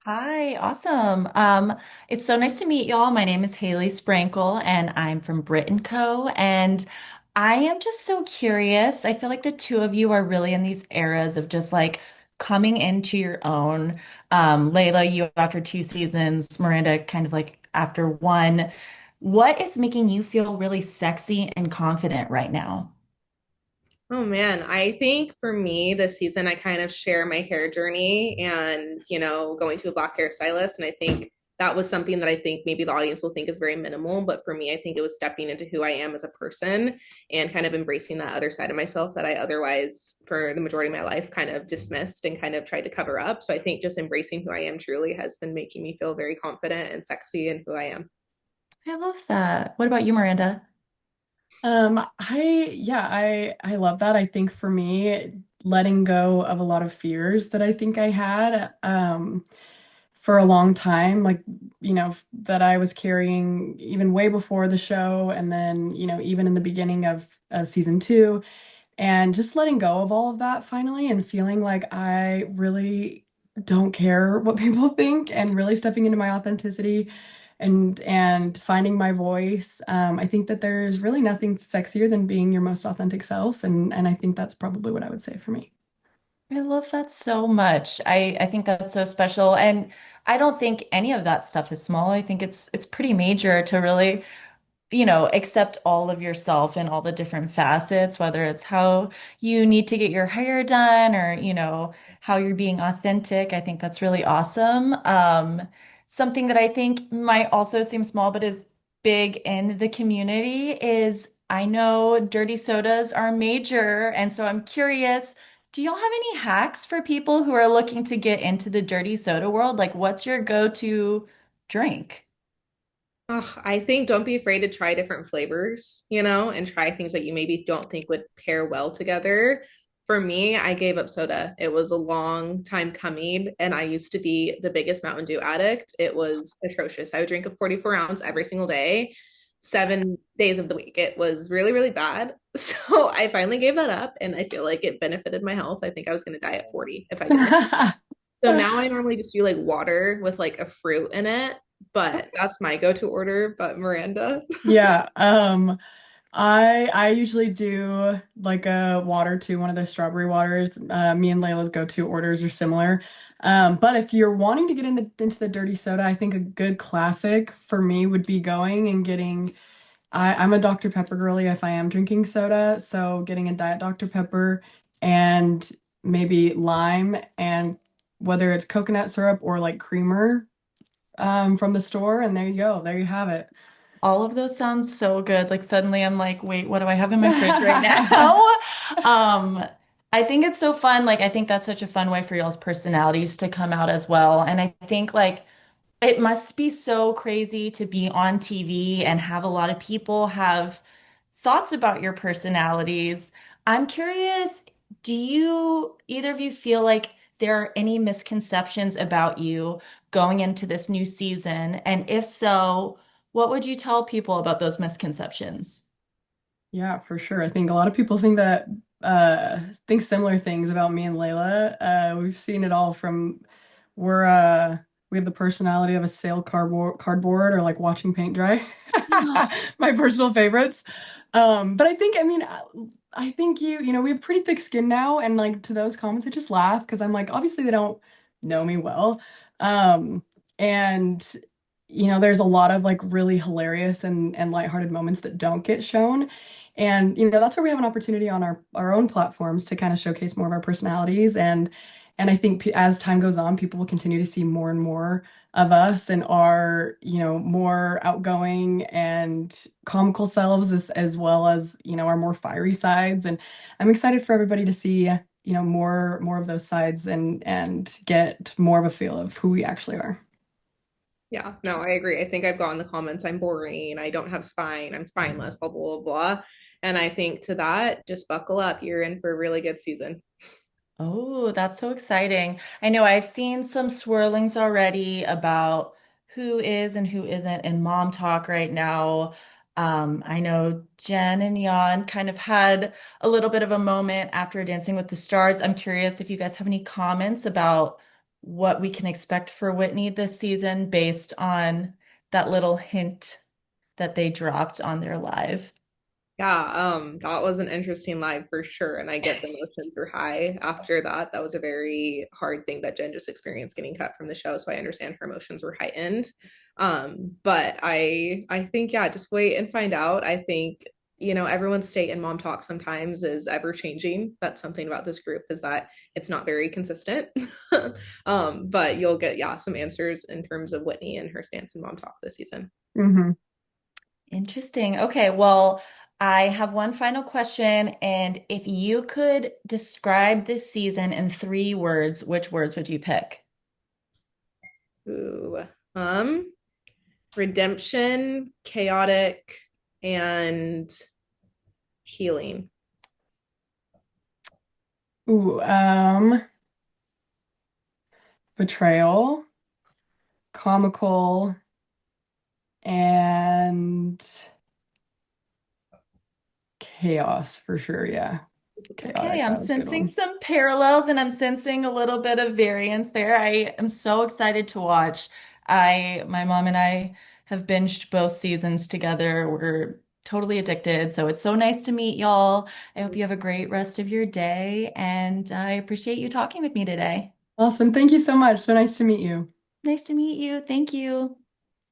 Hi, awesome. It's so nice to meet y'all. My name is Haley Sprankle and I'm from Brit+Co. And I am just so curious. I feel like the two of you are really in these eras of just like coming into your own. Layla, you after two seasons, Miranda kind of like after one. What is making you feel really sexy and confident right now? Oh man, I think for me this season I kind of share my hair journey and, going to a black hairstylist. And I think that was something that I think maybe the audience will think is very minimal, but for me, I think it was stepping into who I am as a person and kind of embracing that other side of myself that I otherwise, for the majority of my life, kind of dismissed and kind of tried to cover up. So I think just embracing who I am truly has been making me feel very confident and sexy in who I am. I love that. What about you, Miranda? I love that. I think for me, letting go of a lot of fears that I think I had for a long time, like, that I was carrying even way before the show, and then, even in the beginning of season two, and just letting go of all of that finally and feeling like I really don't care what people think and really stepping into my authenticity and finding my voice. I think that there's really nothing sexier than being your most authentic self, and I think that's probably what I would say for me. I love that so much. I think that's so special. And I don't think any of that stuff is small. I think it's pretty major to really, accept all of yourself in all the different facets, whether it's how you need to get your hair done or, how you're being authentic. I think that's really awesome. Something that I think might also seem small, but is big in the community is I know dirty sodas are major. And so I'm curious, do y'all have any hacks for people who are looking to get into the dirty soda world? Like, what's your go-to drink? Oh, I think don't be afraid to try different flavors, and try things that you maybe don't think would pair well together. For me, I gave up soda. It was a long time coming, and I used to be the biggest Mountain Dew addict. It was atrocious. I would drink a 44 ounce every single day, 7 days of the week. It was really, really bad. So I finally gave that up, and I feel like it benefited my health. I think I was going to die at 40 if I didn't. So now I normally just do like water with like a fruit in it, but that's my go-to order. But Miranda, Yeah, I usually do like a water too, one of those strawberry waters. Me and Layla's go-to orders are similar. But if you're wanting to get into the dirty soda, I think a good classic for me would be going and getting. I'm a Dr. Pepper girly if I am drinking soda, so getting a Diet Dr. Pepper and maybe lime, and whether it's coconut syrup or like creamer from the store, and there you go, there you have it. All of those sound so good. Like suddenly I'm like, wait, what do I have in my fridge right now? Um, I think it's so fun. Like I think that's such a fun way for y'all's personalities to come out as well. And I think like it must be so crazy to be on TV and have a lot of people have thoughts about your personalities. I'm curious, do you either of you feel like there are any misconceptions about you going into this new season? And if so, what would you tell people about those misconceptions? Yeah, for sure. I think a lot of people think that think similar things about me and Layla. We've seen it all from we're we have the personality of a sale cardboard or like watching paint dry. My personal favorites. But I think we have pretty thick skin now, and like to those comments I just laugh because I'm like obviously they don't know me well. Um and there's a lot of like really hilarious and lighthearted moments that don't get shown. And that's where we have an opportunity on our own platforms to kind of showcase more of our personalities. And I think as time goes on, people will continue to see more and more of us and our, more outgoing and comical selves as well as, our more fiery sides. And I'm excited for everybody to see, more of those sides and get more of a feel of who we actually are. yeah, no, I agree. I think I've gotten the comments. I'm boring. I don't have spine. I'm spineless. Blah blah blah. And I think to that, just buckle up. You're in for a really good season. Oh, that's so exciting. I know I've seen some swirlings already about who is and who isn't in Mom Talk right now. I know Jen and Jan kind of had a little bit of a moment after Dancing with the Stars. I'm curious if you guys have any comments about what we can expect for Whitney this season based on that little hint that they dropped on their live. Yeah, that was an interesting live for sure. And I get the emotions were high after that. That was a very hard thing that Jen just experienced getting cut from the show. So I understand her emotions were heightened. But I think, yeah, just wait and find out. I think, everyone's state in mom talk sometimes is ever changing. That's something about this group is that it's not very consistent. But you'll get, yeah, some answers in terms of Whitney and her stance in mom talk this season. Hmm. Interesting. Okay, well, I have one final question, and if you could describe this season in 3 words, which words would you pick? Ooh. Redemption, chaotic, and healing. Ooh, betrayal, comical, and chaos for sure. Yeah. Okay, Chaotic. I'm That was a good sensing one. some parallels and I'm sensing a little bit of variance there. I am so excited to watch. My mom and I have binged both seasons together. We're totally addicted. So it's so nice to meet y'all. I hope you have a great rest of your day and I appreciate you talking with me today. Awesome. Thank you so much. So nice to meet you. Nice to meet you. Thank you.